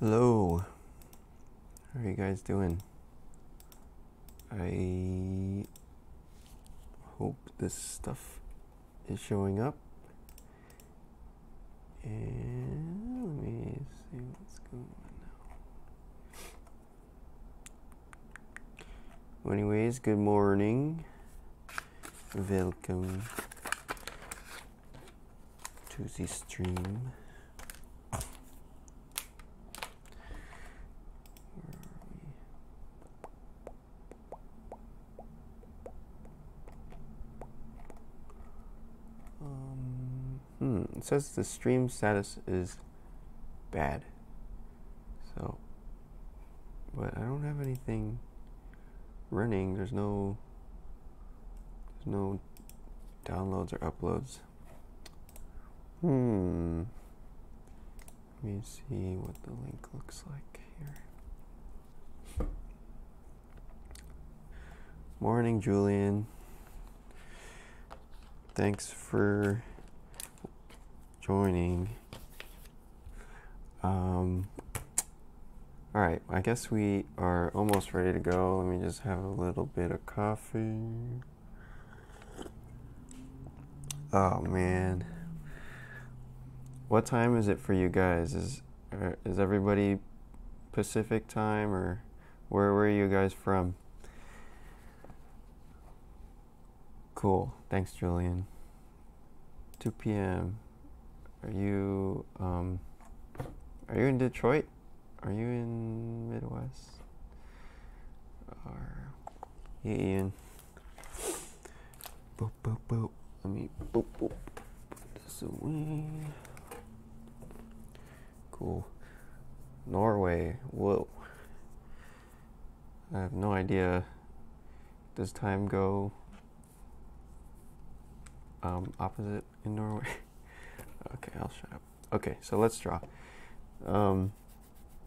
Hello, how are you guys doing? I hope this stuff is showing up. And let me see what's going on now. Well, anyways, good morning. Welcome to the stream. It says the stream status is bad. So, but I don't have anything running. There's no downloads or uploads. Let me see what the link looks like here. Morning, Julian. Thanks for joining. Alright, I guess we are almost ready to go. Let me just have a little bit of coffee. Oh man. What time is it for you guys? Is everybody Pacific time, or where are you guys from? Cool. Thanks, Julian. 2 p.m. Are you in Detroit? Are you in Midwest? Hey, Ian. Boop, boop, boop. Let me boop, boop. Put this away. Cool. Norway. Whoa. I have no idea. Does time go opposite in Norway? Okay, I'll shut up. Okay, so let's draw.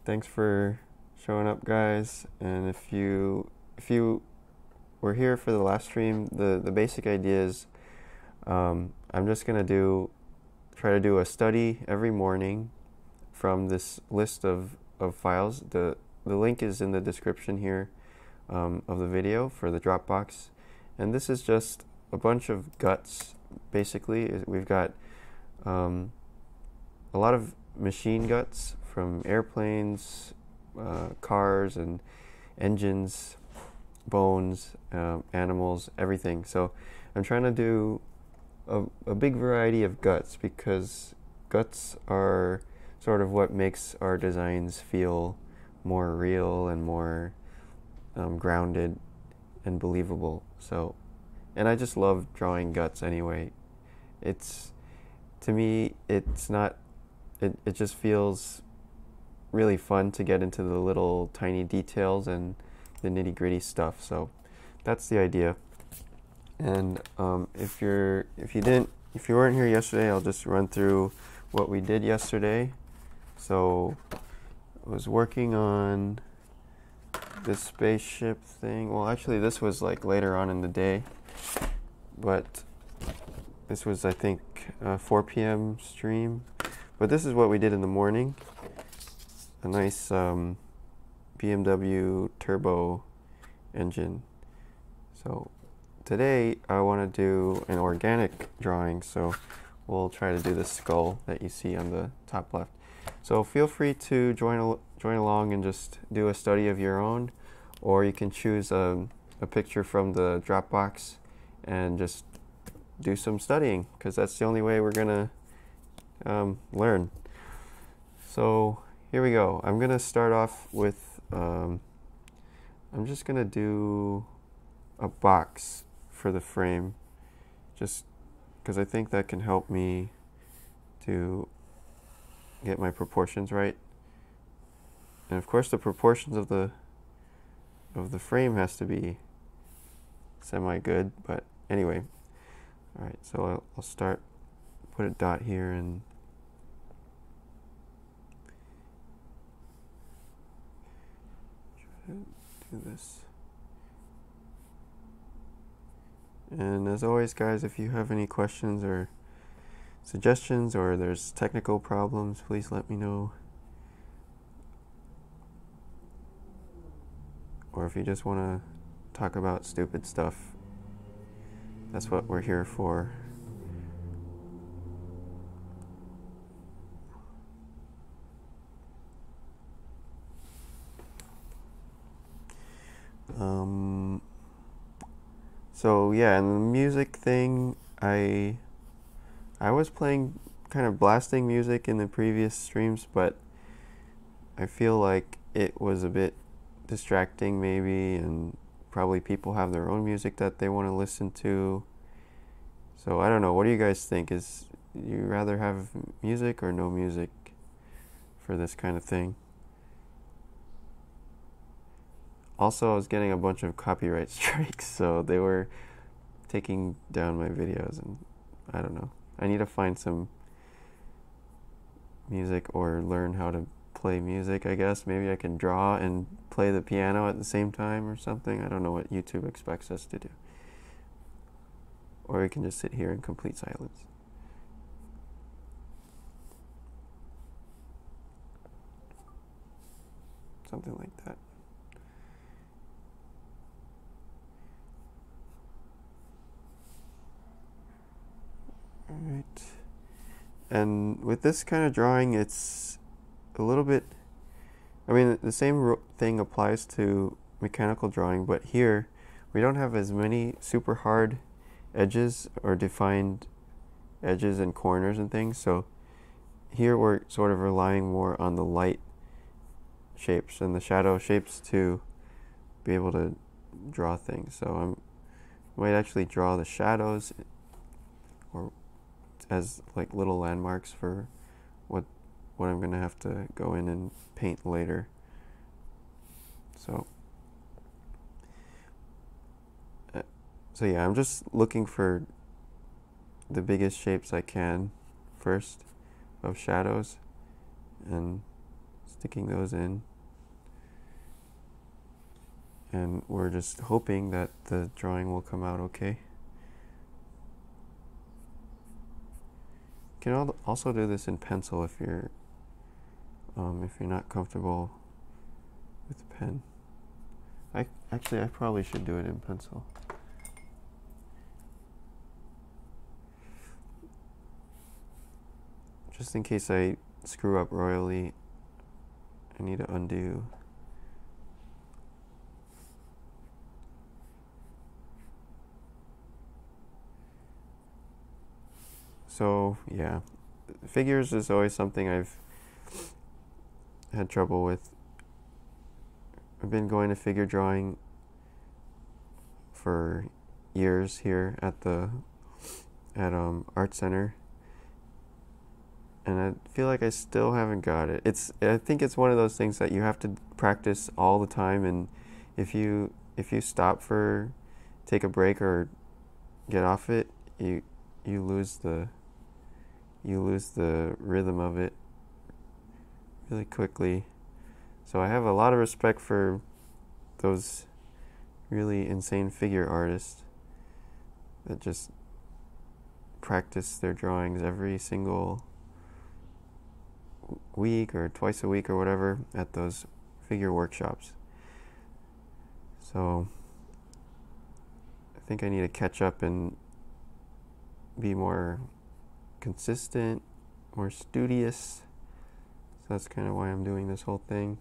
Thanks for showing up, guys. And if you were here for the last stream, the basic idea is I'm just gonna try to do a study every morning from this list of files. The link is in the description here of the video for the Dropbox, and this is just a bunch of guts. Basically, we've got a lot of machine guts from airplanes, cars and engines, bones, animals, everything. So I'm trying to do a big variety of guts, because guts are sort of what makes our designs feel more real and more grounded and believable. So, and I just love drawing guts anyway. To me, it's not, it just feels really fun to get into the little tiny details and the nitty-gritty stuff. So that's the idea. And if you weren't here yesterday, I'll just run through what we did yesterday. So I was working on this spaceship thing. Well, actually this was like later on in the day, but this was, I think, 4 p.m. stream. But this is what we did in the morning. A nice BMW turbo engine. So today I want to do an organic drawing, so we'll try to do the skull that you see on the top left. So feel free to join along and just do a study of your own, or you can choose a picture from the Dropbox and just do some studying, because that's the only way we're gonna learn. So here we go. I'm gonna start off with I'm just gonna do a box for the frame, just because I think that can help me to get my proportions right. And of course the proportions of the frame has to be semi-good, but anyway. Alright, so I'll start, put a dot here and try to do this. And as always, guys, if you have any questions or suggestions, or there's technical problems, please let me know. or if you just want to talk about stupid stuff, that's what we're here for. So yeah, and the music thing, I was playing, kind of blasting music in the previous streams, but I feel like it was a bit distracting maybe, and probably people have their own music that they want to listen to. So I don't know, what do you guys think? Is you rather have music or no music for this kind of thing? Also, I was getting a bunch of copyright strikes, so they were taking down my videos, and I don't know. I need to find some music or learn how to play music, I guess. Maybe I can draw and play the piano at the same time or something. I don't know what YouTube expects us to do. Or we can just sit here in complete silence. Something like that. Alright. And with this kind of drawing, it's a little bit, I mean, the same thing applies to mechanical drawing, but here we don't have as many super hard edges or defined edges and corners and things. So here we're sort of relying more on the light shapes and the shadow shapes to be able to draw things. So I might actually draw the shadows or as like little landmarks for what I'm gonna have to go in and paint later. So yeah, I'm just looking for the biggest shapes I can first of shadows and sticking those in, and we're just hoping that the drawing will come out okay. You can also do this in pencil if you're not comfortable with the pen. I probably should do it in pencil. Just in case I screw up royally, I need to undo. So yeah, figures is always something I've had trouble with. I've been going to figure drawing for years here at Art Center, and I feel like I still haven't got it. I think it's one of those things that you have to practice all the time, and if you take a break or get off it, you lose the rhythm of it really quickly. So I have a lot of respect for those really insane figure artists that just practice their drawings every single week or twice a week or whatever at those figure workshops. So I think I need to catch up and be more consistent, more studious. So that's kind of why I'm doing this whole thing.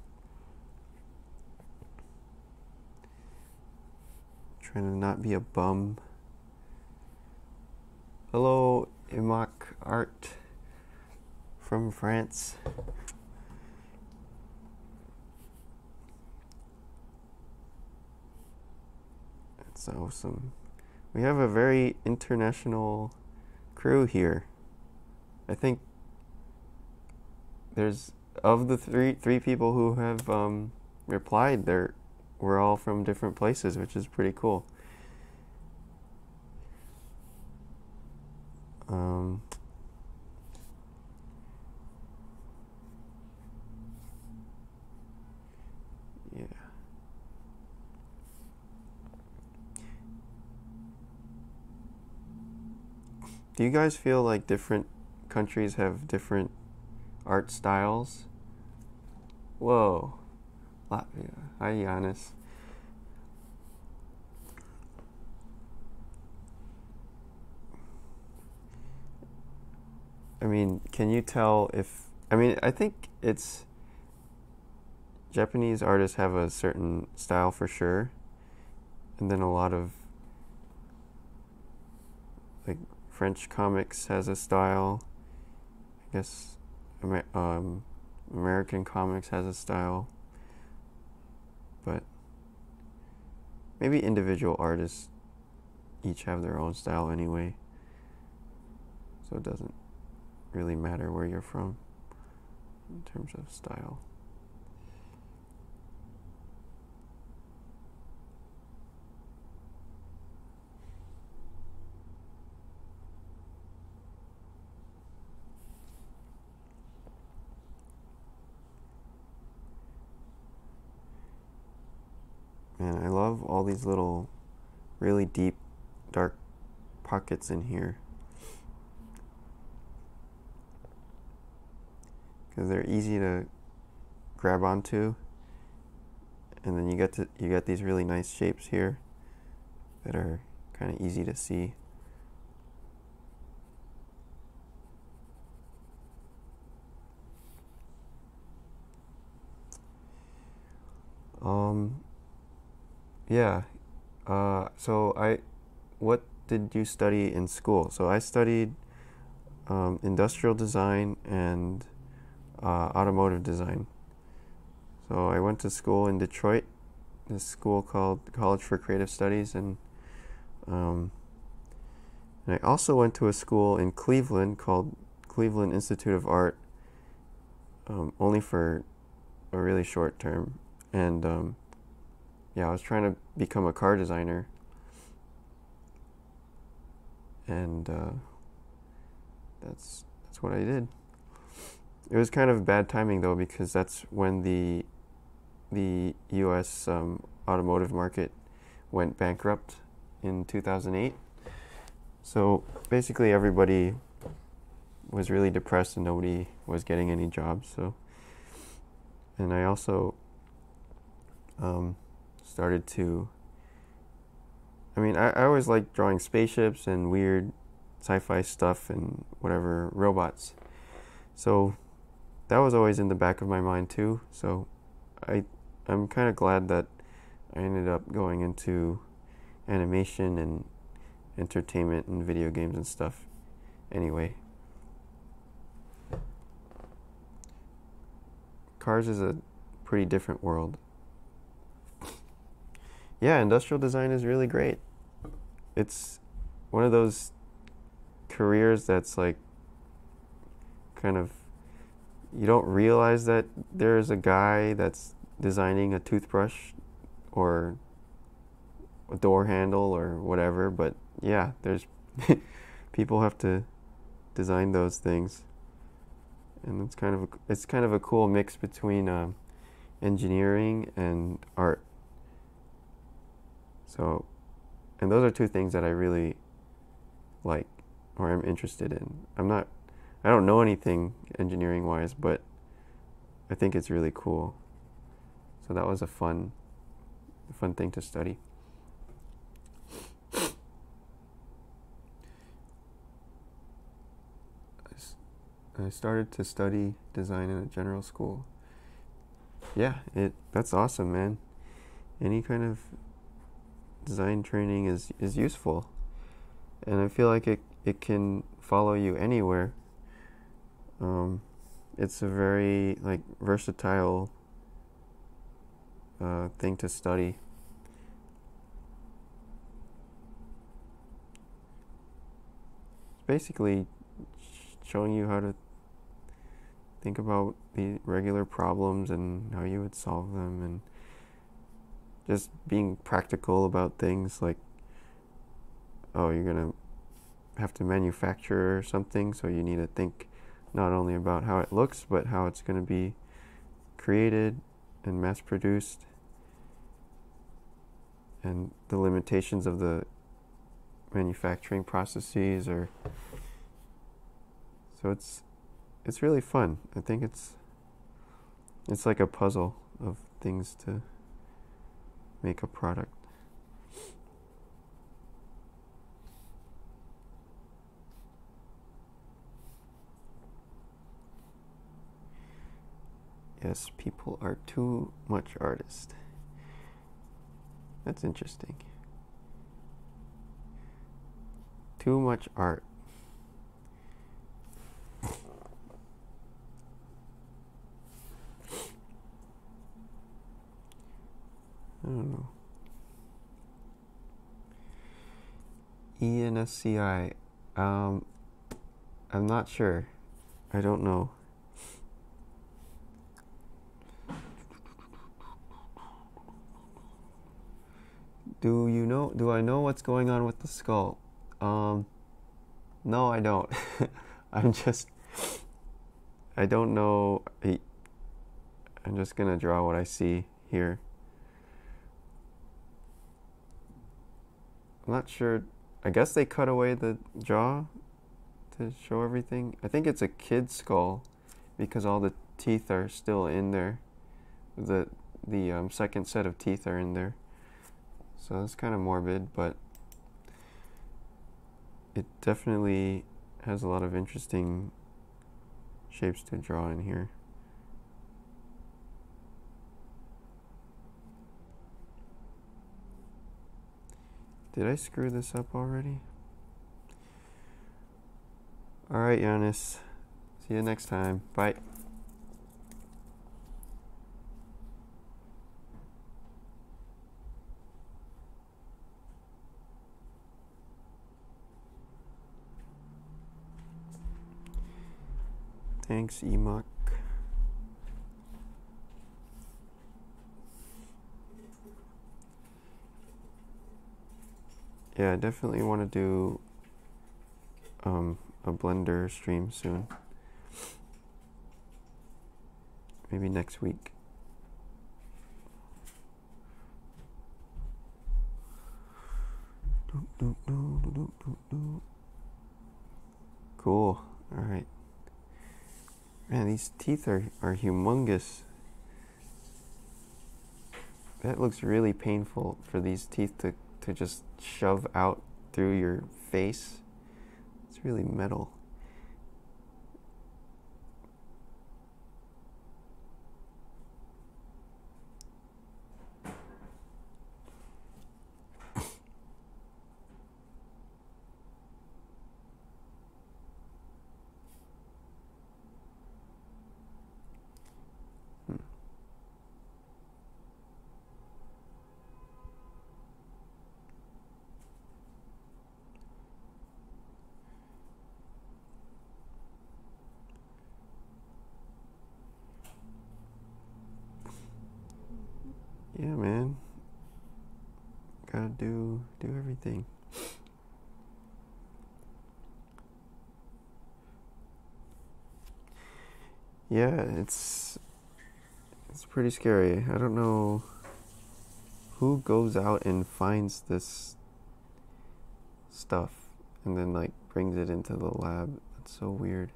Trying to not be a bum. Hello, Imak Art from France. That's awesome. We have a very international crew here. I think there's, of the three people who have replied, we're all from different places, which is pretty cool. Yeah. Do you guys feel like different countries have different art styles? Whoa. Latvia. Hi, Giannis. I mean, can you tell if, I mean, I think it's, Japanese artists have a certain style for sure, and then a lot of, like, French comics has a style. I guess American comics has a style, but maybe individual artists each have their own style anyway, so it doesn't really matter where you're from in terms of style. Man, I love all these little really deep, dark pockets in here, because they're easy to grab onto, and then you get these really nice shapes here that are kind of easy to see. Yeah. What did you study in school? So I studied industrial design and automotive design. So I went to school in Detroit, this school called College for Creative Studies, and I also went to a school in Cleveland called Cleveland Institute of Art, only for a really short term. And yeah, I was trying to become a car designer, and that's what I did. It was kind of bad timing though, because that's when the U.S. Automotive market went bankrupt in 2008. So basically, everybody was really depressed and nobody was getting any jobs. So, and I also started to. I mean, I always liked drawing spaceships and weird sci-fi stuff and whatever, robots. So that was always in the back of my mind too. So I'm kind of glad that I ended up going into animation and entertainment and video games and stuff anyway. Cars is a pretty different world. Yeah, industrial design is really great. It's one of those careers that's like kind of, you don't realize that there's a guy that's designing a toothbrush or a door handle or whatever, but yeah, there's people have to design those things, and it's kind of a cool mix between engineering and art. So, and those are two things that I really like or am interested in. I don't know anything engineering wise, but I think it's really cool. So that was a fun thing to study. I started to study design in a general school. Yeah, that's awesome, man. Any kind of design training is useful, and I feel like it can follow you anywhere. It's a very like versatile thing to study. It's basically showing you how to think about the regular problems and how you would solve them, and just being practical about things like, oh, you're gonna have to manufacture something, so you need to think not only about how it looks, but how it's going to be created and mass produced, and the limitations of the manufacturing processes. Or so it's really fun. I think it's like a puzzle of things to make a product. Yes, people are too much artist. That's interesting. Too much art. I don't know. ENSCI. I'm not sure. I don't know. Do I know what's going on with the skull? No, I don't. I don't know. I'm just gonna draw what I see here. I'm not sure. I guess they cut away the jaw to show everything. I think it's a kid's skull because all the teeth are still in there. The second set of teeth are in there. So that's kind of morbid, but it definitely has a lot of interesting shapes to draw in here. Did I screw this up already? Alright, Giannis. See you next time. Bye. Thanks, Emok. Yeah, I definitely want to do a Blender stream soon. Maybe next week. Cool. Alright. Man, these teeth are humongous. That looks really painful for these teeth to just shove out through your face. It's really metal. Yeah, man. Gotta do everything. Yeah, it's pretty scary. I don't know who goes out and finds this stuff and then like brings it into the lab. That's so weird.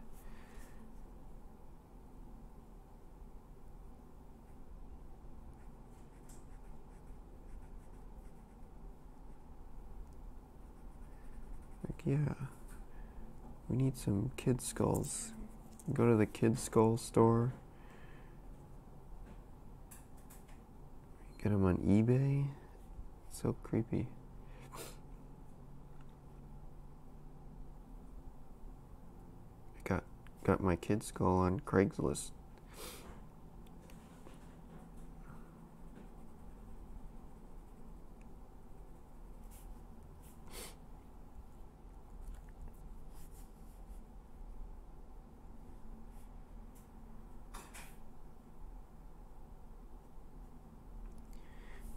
Like, yeah, we need some kid skulls. Go to the kid skull store. Get them on eBay. So creepy. I got my kid skull on Craigslist.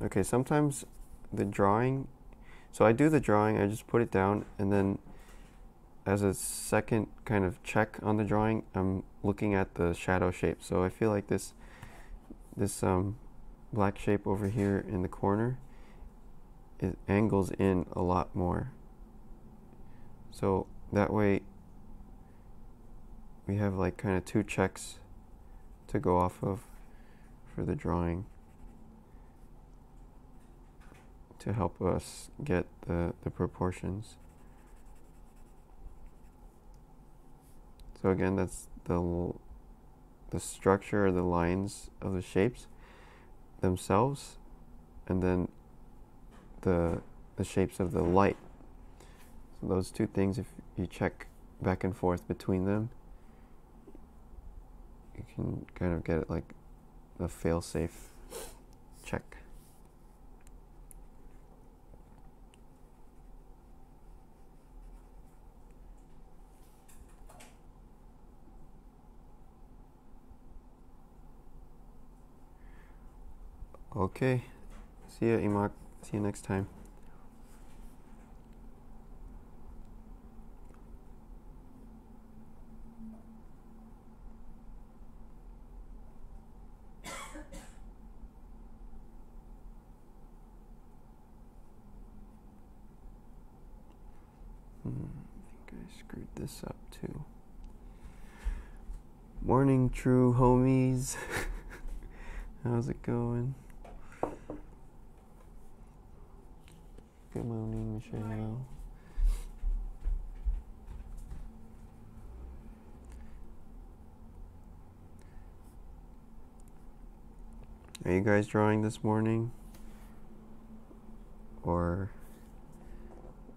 Okay, sometimes the drawing, so I do the drawing, I just put it down, and then as a second kind of check on the drawing, I'm looking at the shadow shape. So I feel like this black shape over here in the corner, it angles in a lot more. So that way we have like kind of two checks to go off of for the drawing to help us get the proportions. So again, that's the the structure or the lines of the shapes themselves, and then the shapes of the light. So those two things, if you check back and forth between them, you can kind of get it like a fail-safe check. Okay, see ya, Imak. See you next time. I think I screwed this up too. Morning, true homies. How's it going? Good morning, Michelle. Are you guys drawing this morning? Or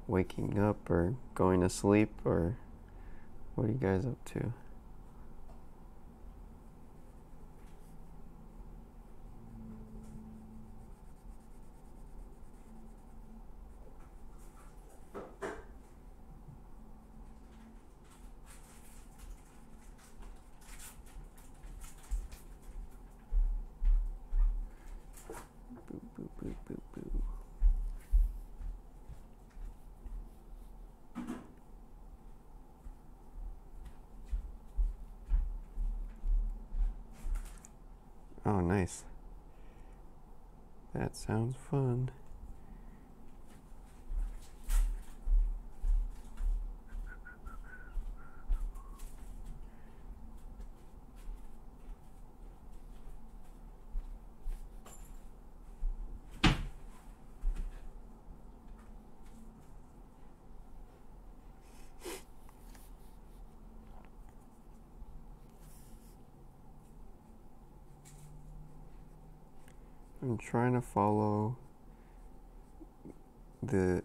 waking up or going to sleep, or what are you guys up to? Boo, boo, boo, boo, boo. Oh, nice. That sounds fun. I'm trying to follow the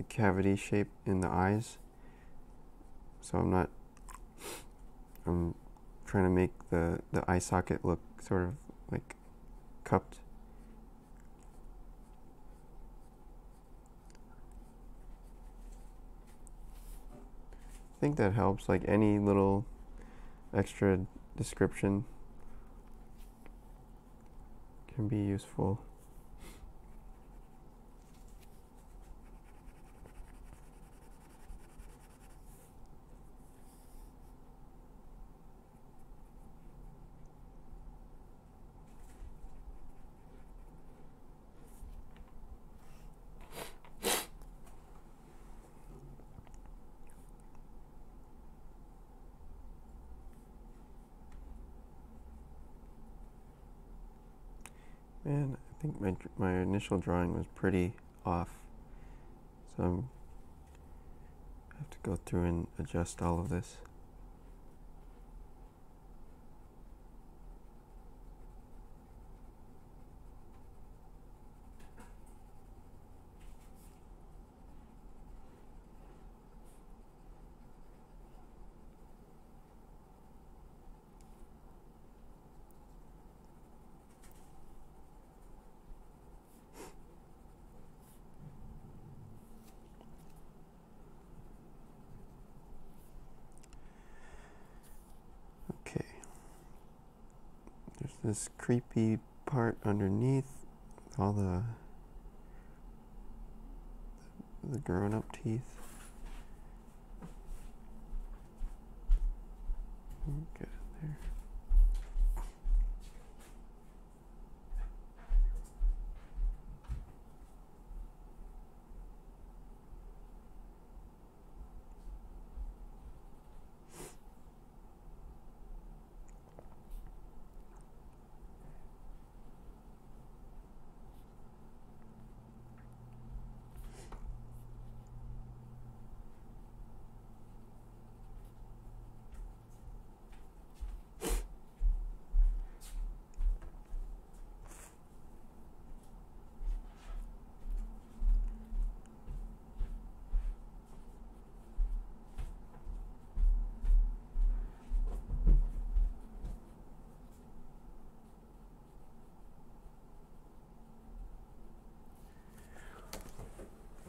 cavity shape in the eyes. So I'm trying to make the eye socket look sort of like cupped. I think that helps, like any little extra description can be useful. Man, I think my initial drawing was pretty off, so I have to go through and adjust all of this. Okay, there's this creepy part underneath all the grown-up teeth. Get it there.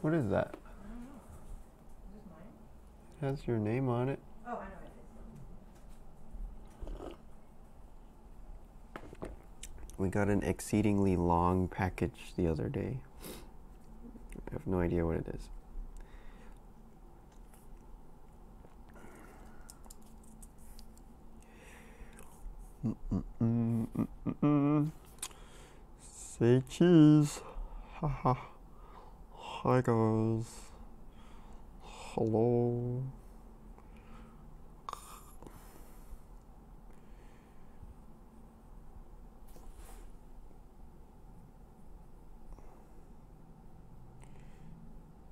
What is that? I don't know. Is this mine? It has your name on it. Oh, I know what it is. We got an exceedingly long package the other day. I have no idea what it is. Say cheese. Haha. Hi guys. Hello.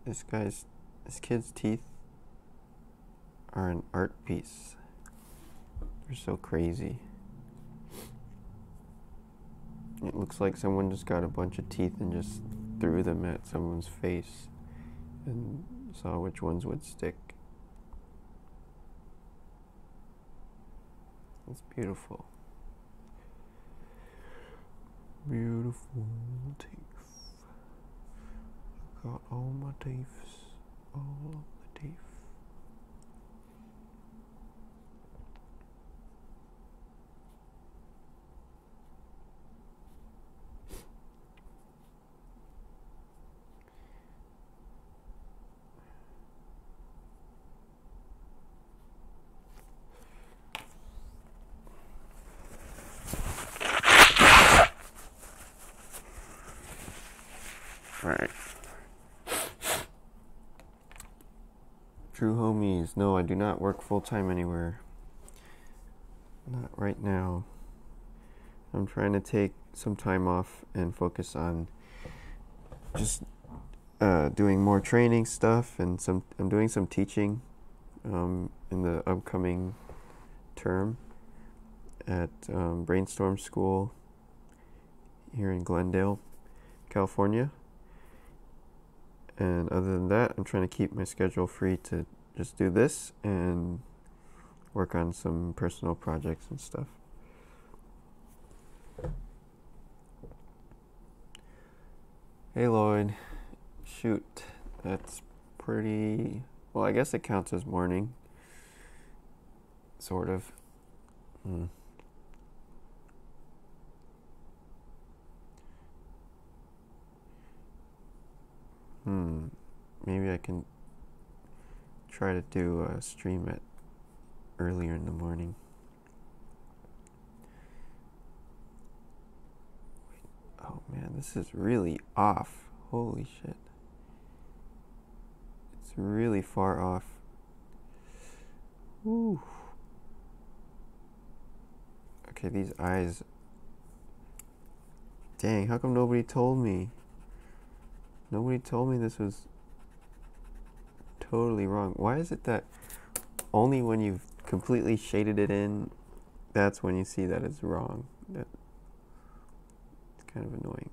This kid's teeth are an art piece. They're so crazy. It looks like someone just got a bunch of teeth and just threw them at someone's face and saw which ones would stick. It's beautiful. Beautiful teeth. Got all my teeth. All the teeth. Alright. True homies, no, I do not work full-time anywhere. Not right now. I'm trying to take some time off and focus on just doing more training stuff, and I'm doing some teaching in the upcoming term at Brainstorm School here in Glendale, California. And other than that, I'm trying to keep my schedule free to just do this and work on some personal projects and stuff. Hey Lloyd, shoot, that's pretty, well, I guess it counts as morning, sort of. Maybe I can try to do a stream at earlier in the morning. Oh man, this is really off. Holy shit. It's really far off. Woo. Okay, these eyes. Dang, how come nobody told me? Nobody told me this was totally wrong. Why is it that only when you've completely shaded it in, that's when you see that it's wrong? It's kind of annoying.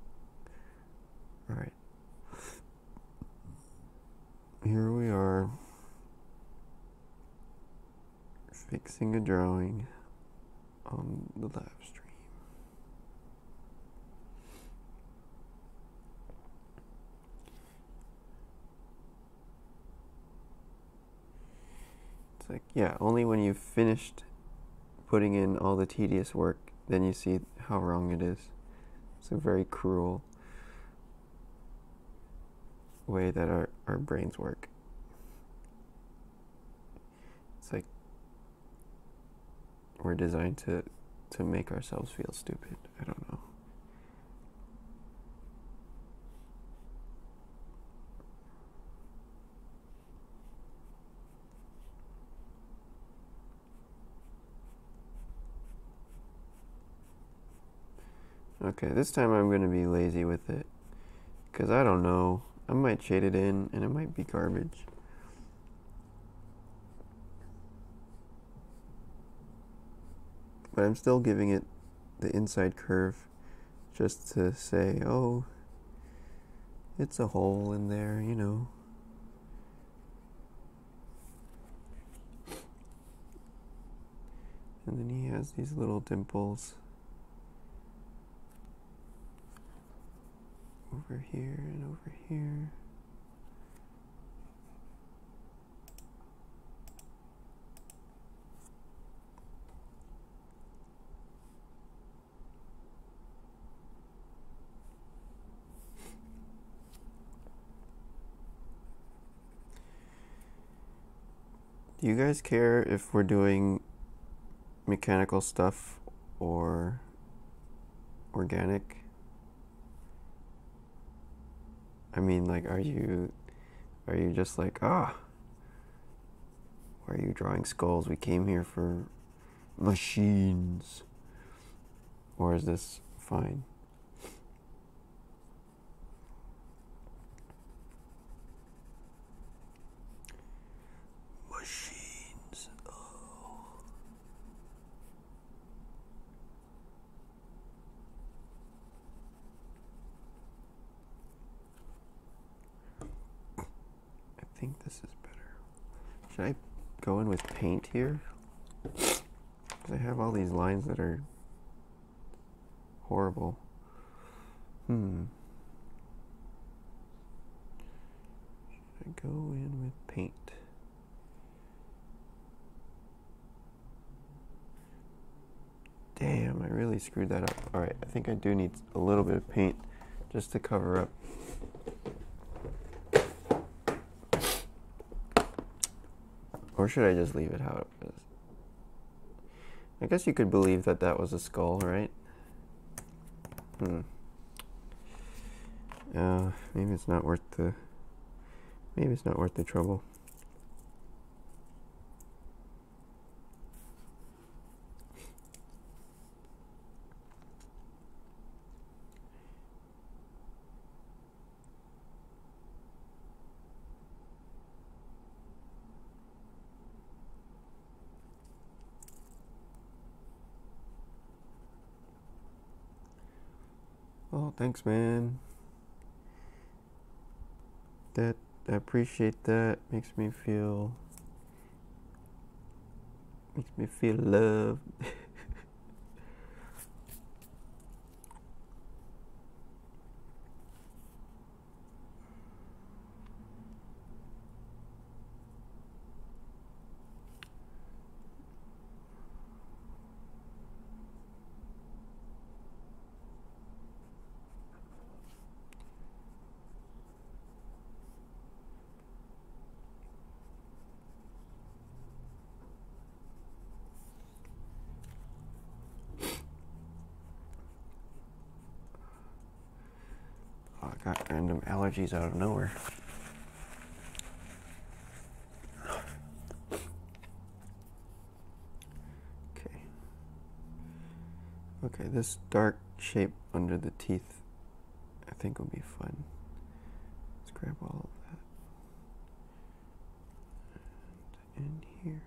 Alright. Here we are. Fixing a drawing on the live stream. It's like, yeah, only when you've finished putting in all the tedious work, then you see how wrong it is. It's a very cruel way that our brains work. It's like we're designed to make ourselves feel stupid. I don't know. Okay, this time I'm going to be lazy with it, because I don't know. I might shade it in and it might be garbage. But I'm still giving it the inside curve just to say, oh, it's a hole in there, you know. And then he has these little dimples over here and over here. Do you guys care if we're doing mechanical stuff or organic? I mean, like, are you just like, why are you drawing skulls? We came here for machines. Or is this fine? Machines. Oh. I think this is better. Should I go in with paint here? Because I have all these lines that are horrible. Should I go in with paint? Damn, I really screwed that up. Alright, I think I do need a little bit of paint just to cover up. Or should I just leave it how it is? I guess you could believe that that was a skull, right? Maybe it's not worth the trouble. Oh, thanks, man. I appreciate that. Makes me feel loved. Oh, I got random allergies out of nowhere. Okay, this dark shape under the teeth I think will be fun. Let's grab all of that. And in here.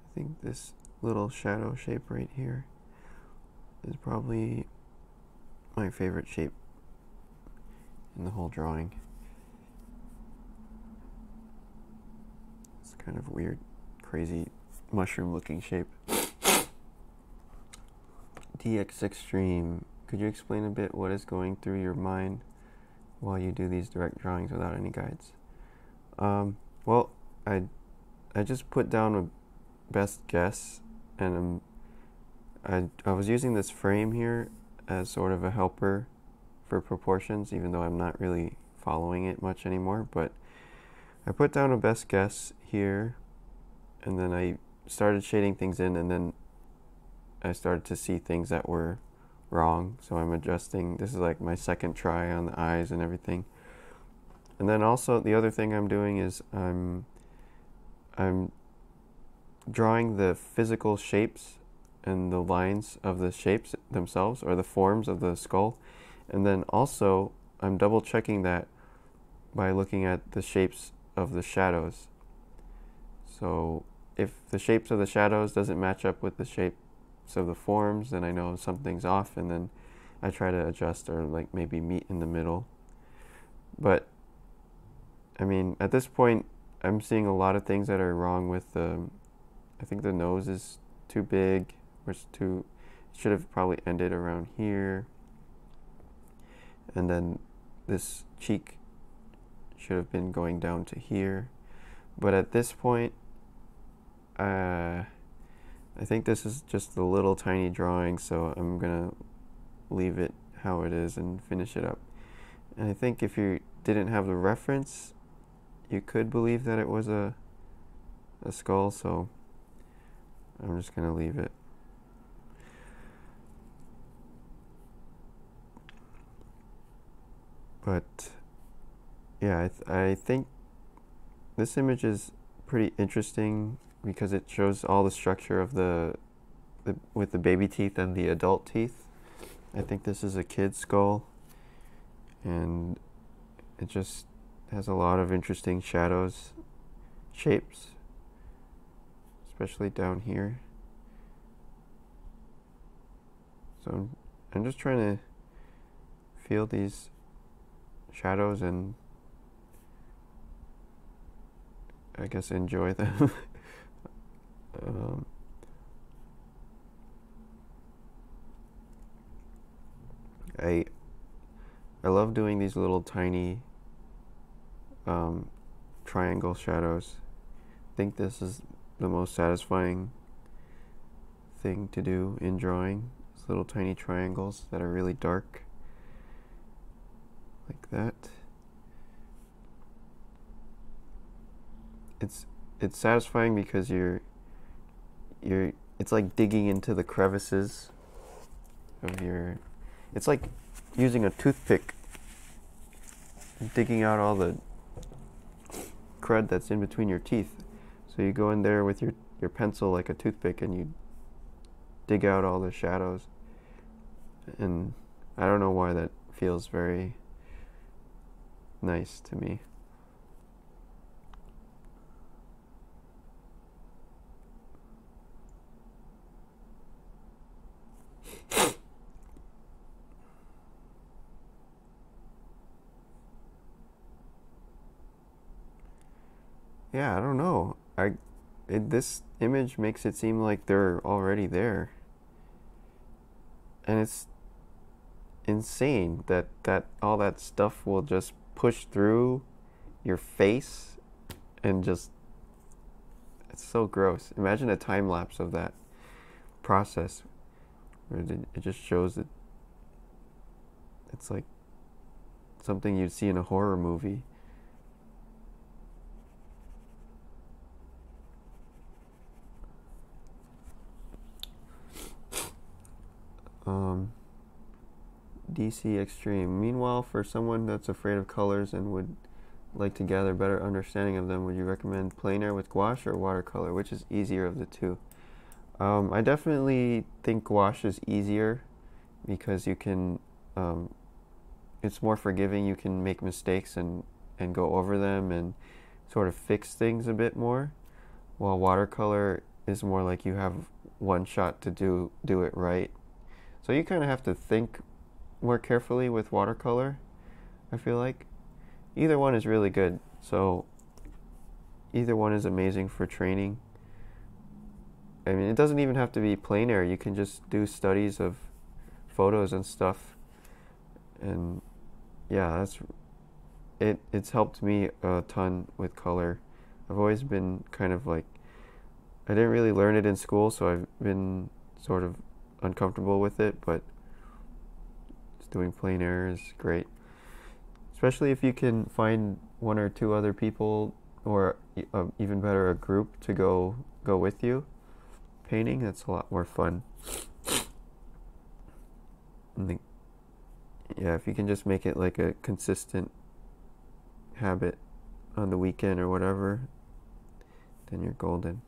I think this little shadow shape right here is probably my favorite shape in the whole drawing. It's kind of weird, crazy, mushroom-looking shape. DX Extreme, could you explain a bit what is going through your mind while you do these direct drawings without any guides? Well, I just put down a best guess, and I was using this frame here as sort of a helper for proportions, even though I'm not really following it much anymore. But I put down a best guess here, and then I started shading things in, and then I started to see things that were wrong. So I'm adjusting. This is like my second try on the eyes and everything. And then also the other thing I'm doing is I'm drawing the physical shapes and the lines of the shapes themselves, or the forms of the skull. And then also I'm double checking that by looking at the shapes of the shadows. So if the shapes of the shadows doesn't match up with the shapes of the forms, then I know something's off, and then I try to adjust or like maybe meet in the middle. But I mean, at this point I'm seeing a lot of things that are wrong with I think the nose is too big, or it's too, it should have probably ended around here. And then this cheek should have been going down to here. But at this point, I think this is just a little tiny drawing, so I'm gonna leave it how it is and finish it up. And I think if you didn't have the reference, you could believe that it was a skull, so I'm just gonna leave it. But yeah, I think this image is pretty interesting because it shows all the structure of with the baby teeth and the adult teeth. I think this is a kid's skull, and it just has a lot of interesting shadows, shapes, especially down here. So I'm just trying to feel these shadows and I guess enjoy them. I love doing these little tiny triangle shadows. I think this is the most satisfying thing to do in drawing. These little tiny triangles that are really dark, like that. It's satisfying because it's like digging into the crevices of your. It's like using a toothpick, digging out all the crud that's in between your teeth. So you go in there with your pencil like a toothpick and you dig out all the shadows. And I don't know why that feels very nice to me. Yeah, I don't know. This image makes it seem like they're already there. And it's insane that all that stuff will just push through your face and just it's so gross. Imagine a time lapse of that process where it just shows that it's like something you'd see in a horror movie. DC Extreme. Meanwhile, for someone that's afraid of colors and would like to gather better understanding of them, would you recommend plein air with gouache or watercolor? Which is easier of the two? I definitely think gouache is easier because you can, it's more forgiving. You can make mistakes and go over them and sort of fix things a bit more, while watercolor is more like you have one shot to do it right. So you kind of have to think more carefully with watercolor, I feel like. Either one is really good, so either one is amazing for training. I mean, it doesn't even have to be plein air. You can just do studies of photos and stuff. And yeah, it's helped me a ton with color. I've always been kind of like, I didn't really learn it in school, so I've been sort of uncomfortable with it, but just doing plein air is great. Especially if you can find one or two other people, or even better, a group to go with you painting. That's a lot more fun. Yeah, if you can just make it like a consistent habit on the weekend or whatever, then you're golden.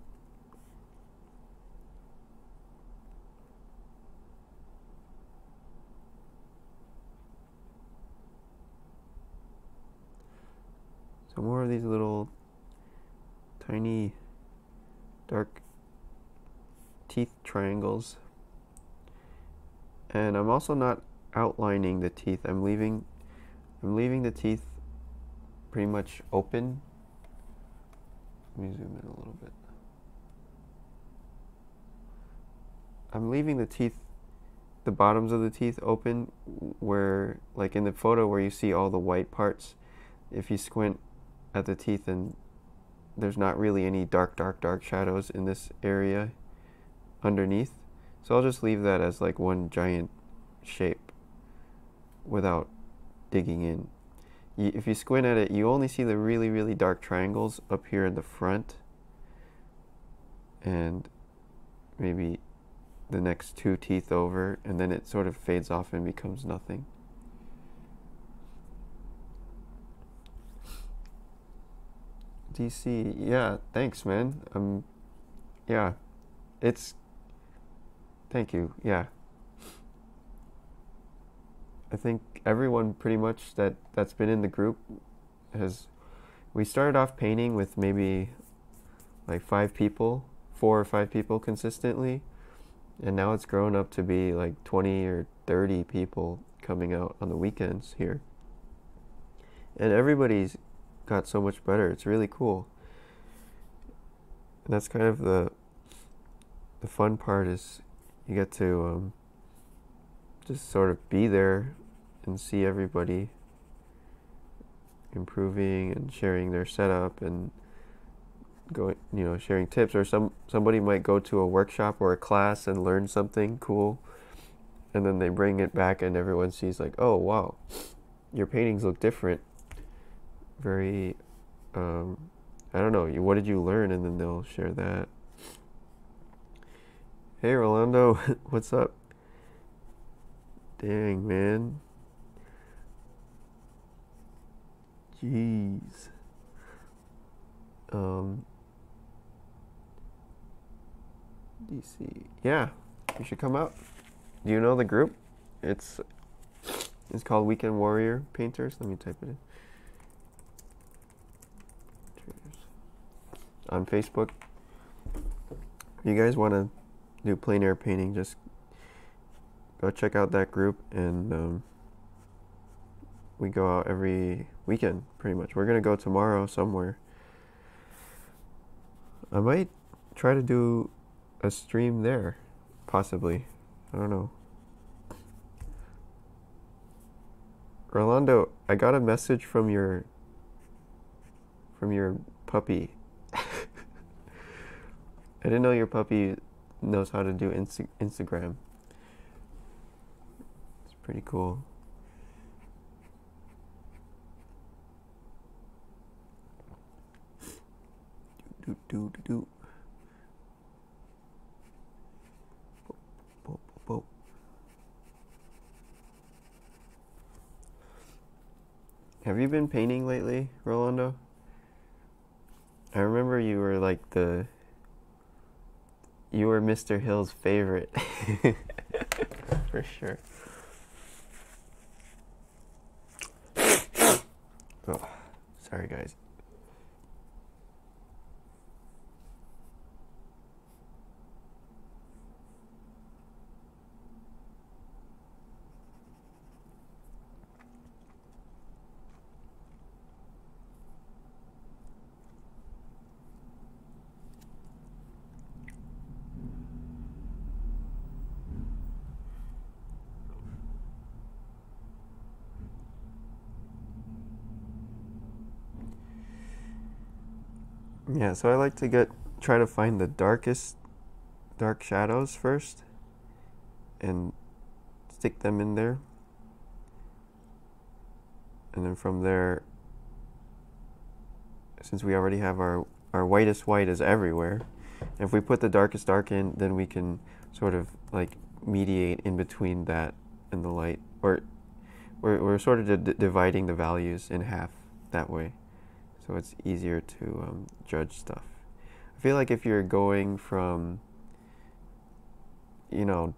So more of these little tiny dark teeth triangles. And I'm also not outlining the teeth. I'm leaving the teeth pretty much open. Let me zoom in a little bit. I'm leaving the teeth, the bottoms of the teeth open, where, like in the photo where you see all the white parts, if you squint at the teeth and there's not really any dark shadows in this area underneath. So I'll just leave that as like one giant shape without digging in. If you squint at it, you only see the really, really dark triangles up here in the front, and maybe the next two teeth over, and then it sort of fades off and becomes nothing. DC, yeah, thanks, man. Yeah, it's, thank you, yeah. I think everyone pretty much that's been in the group we started off painting with maybe like 4 or 5 people consistently, and now it's grown up to be like 20 or 30 people coming out on the weekends here. And everybody's got so much better. It's really cool. And that's kind of the fun part, is you get to just sort of be there and see everybody improving and sharing their setup and going, sharing tips. Or somebody might go to a workshop or a class and learn something cool, and then they bring it back and everyone sees like, oh wow, your paintings look different. Very I don't know, what did you learn? And then they'll share that. Hey Rolando, what's up? Dang, man. Jeez. DC. Yeah, you should come out. Do you know the group? It's called Weekend Warrior Painters. Let me type it in. On Facebook. If you guys want to do plein air painting, just go check out that group, and we go out every weekend pretty much. We're gonna go tomorrow somewhere. I might try to do a stream there, possibly. I don't know. Rolando, I got a message from your puppy. I didn't know your puppy knows how to do Instagram. It's pretty cool. Do. Bo. Have you been painting lately, Rolando? I remember you were like you were Mr. Hill's favorite. For sure. Oh, sorry guys. Yeah, so I like to try to find the dark shadows first and stick them in there. And then from there, since we already have our whitest white is everywhere, if we put the darkest dark in, then we can sort of like mediate in between that and the light. Or we're sort of dividing the values in half that way. So it's easier to judge stuff. I feel like if you're going from,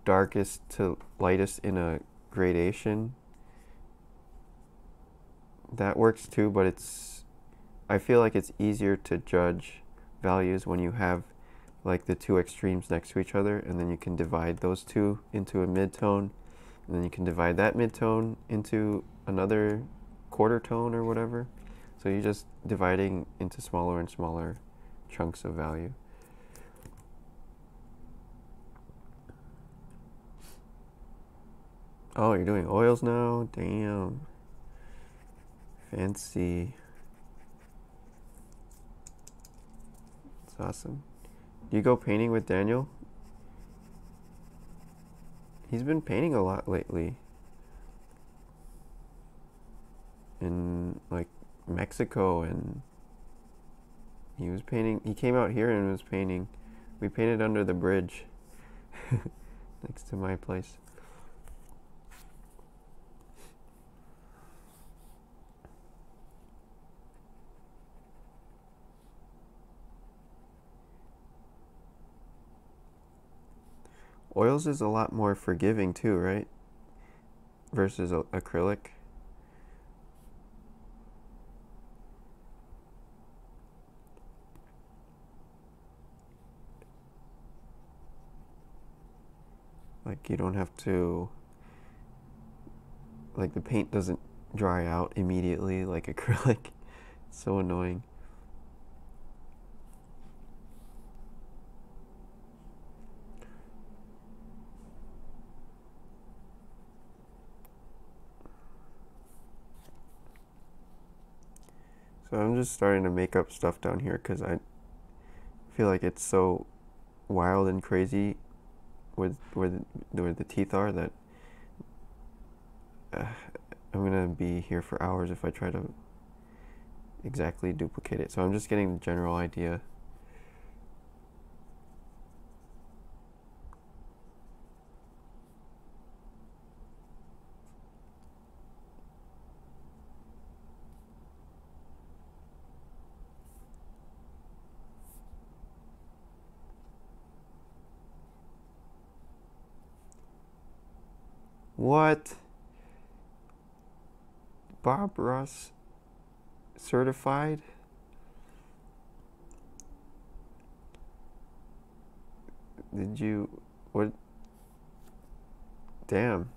darkest to lightest in a gradation, that works too, but I feel like it's easier to judge values when you have like the two extremes next to each other, and then you can divide those two into a midtone, and then you can divide that midtone into another quarter tone or whatever. So you're just dividing into smaller and smaller chunks of value. Oh, you're doing oils now? Damn. Fancy. Awesome. Do you go painting with Daniel? He's been painting a lot lately. In like Mexico, and he was painting. He came out here and was painting. We painted under the bridge next to my place. Oils is a lot more forgiving too, right? Versus acrylic. Like you don't have to, like the paint doesn't dry out immediately like acrylic. It's so annoying. So I'm just starting to make up stuff down here because I feel like it's so wild and crazy with where the teeth are that I'm gonna be here for hours if I try to exactly duplicate it. So I'm just getting the general idea. What? Bob Ross certified? Did you, what? Damn.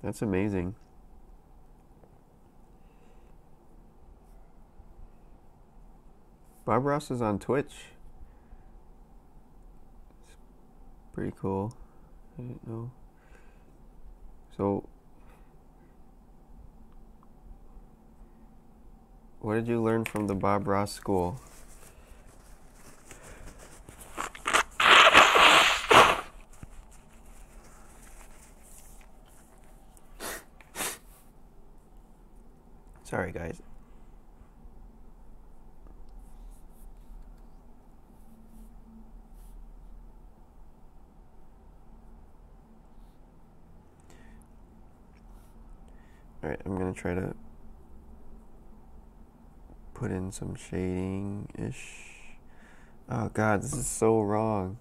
That's amazing. Bob Ross is on Twitch. It's pretty cool. I didn't know. So, what did you learn from the Bob Ross school? Sorry, guys. Alright, I'm gonna try to put in some shading-ish. Oh god, this is so wrong.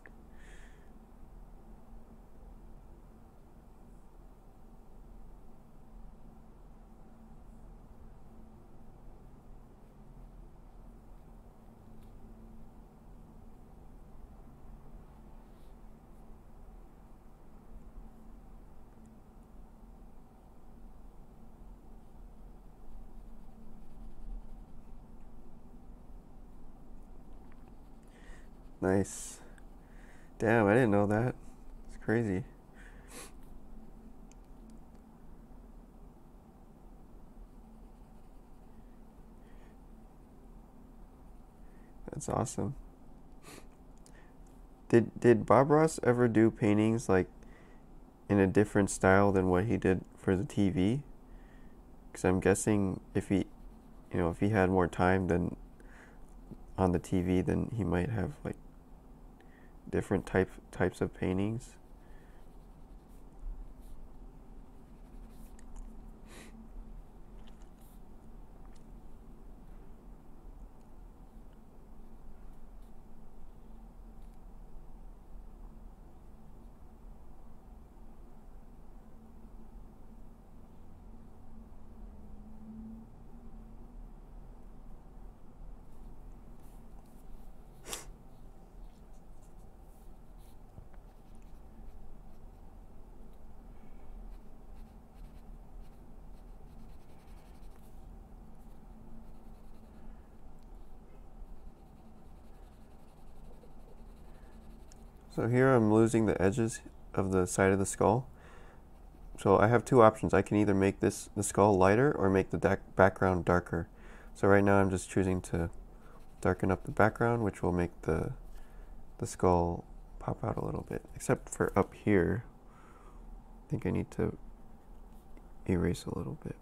Nice. Damn, I didn't know that. It's crazy. That's awesome. Did Bob Ross ever do paintings like in a different style than what he did for the TV? Because I'm guessing if he, if he had more time than on the TV, then he might have like different types of paintings. So here I'm losing the edges of the side of the skull. So I have two options. I can either make the skull lighter or make the background darker. So right now I'm just choosing to darken up the background, which will make the skull pop out a little bit. Except for up here, I think I need to erase a little bit.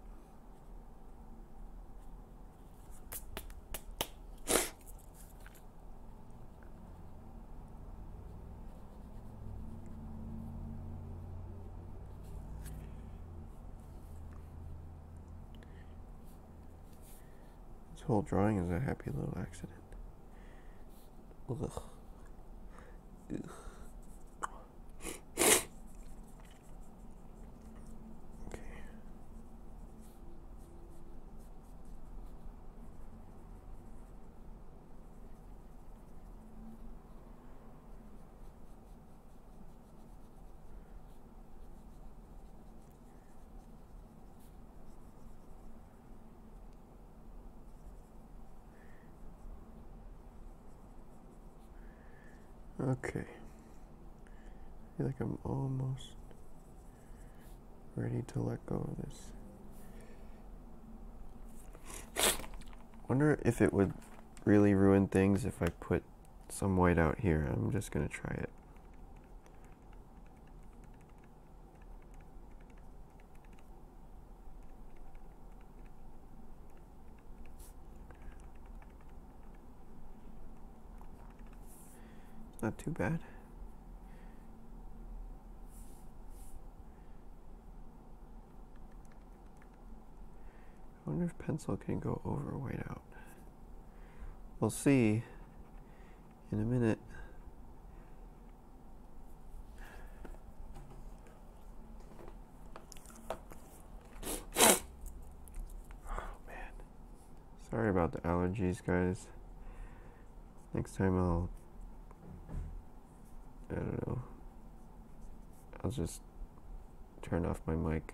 This whole drawing is a happy little accident. Ugh. Ugh. Okay. I feel like I'm almost ready to let go of this. Wonder if it would really ruin things if I put some white out here. I'm just gonna try it. Not too bad. I wonder if pencil can go over white out. We'll see in a minute. Oh man. Sorry about the allergies, guys. Next time I don't know. I'll just turn off my mic.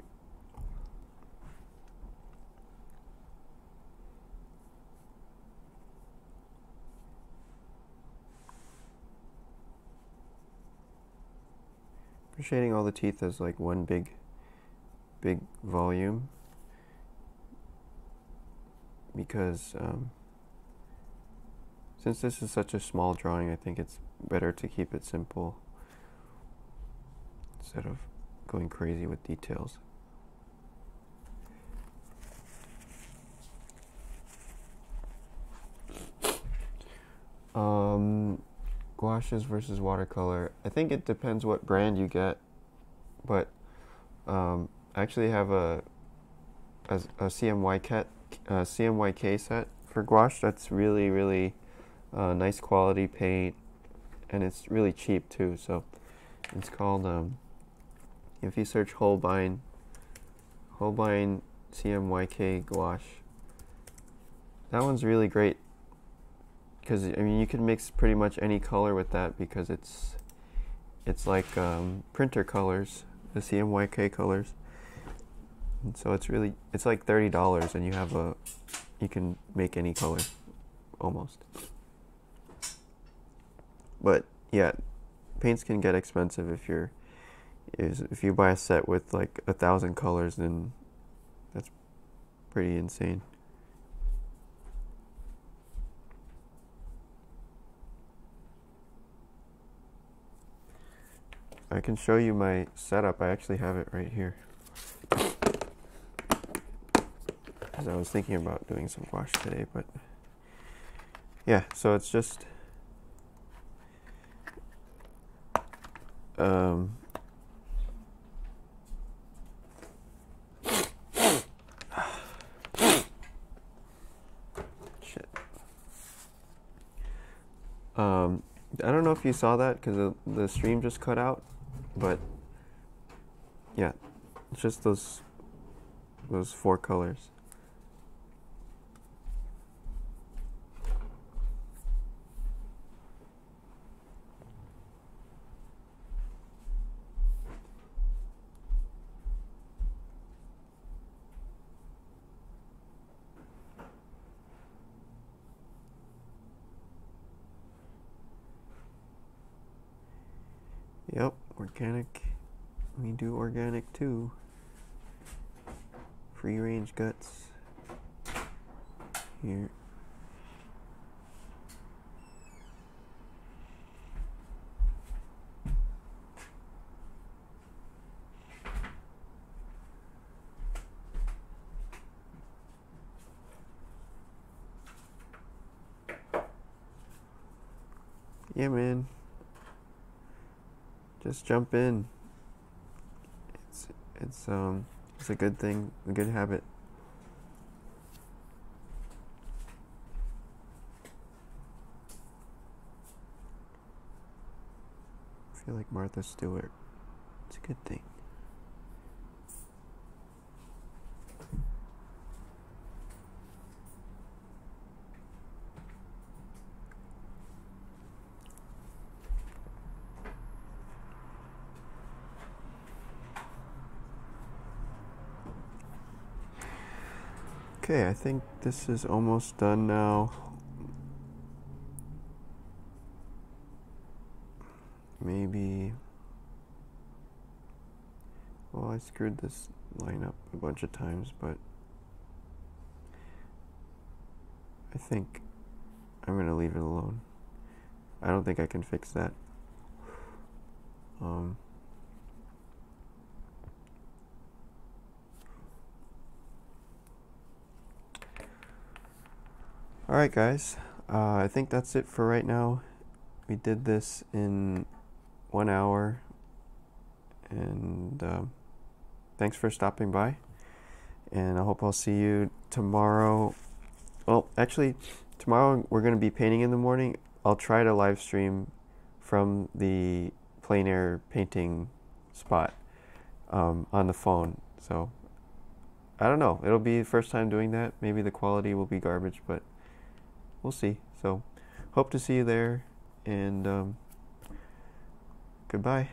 For shading all the teeth as like one big volume, because since this is such a small drawing, I think it's better to keep it simple instead of going crazy with details. Gouaches versus watercolor. I think it depends what brand you get, but I actually have a CMYK set for gouache that's really nice quality paint, and it's really cheap too. So it's called if you search Holbein CMYK gouache, that one's really great because I mean you can mix pretty much any color with that because it's like printer colors, the CMYK colors, and so it's like $30 and you can make any color almost. But yeah, paints can get expensive if you buy a set with like 1,000 colors, then that's pretty insane. I can show you my setup. I actually have it right here, because I was thinking about doing some gouache today, but yeah, so it's just shit. I don't know if you saw that because the stream just cut out, but yeah, it's just those 4 colors. Yep, organic. We do organic too. Free range guts. Here. Yeah, man. Just jump in. It's it's it's a good thing, a good habit. I feel like Martha Stewart. It's a good thing. Okay, I think this is almost done now. Maybe. Well, I screwed this line up a bunch of times, but I think I'm gonna leave it alone. I don't think I can fix that. Alright, guys. I think that's it for right now. We did this in 1 hour, and thanks for stopping by. And I hope I'll see you tomorrow. Well, actually, tomorrow we're going to be painting in the morning. I'll try to live stream from the plein air painting spot on the phone. So, I don't know. It'll be the first time doing that. Maybe the quality will be garbage, but we'll see. So, hope to see you there, and goodbye.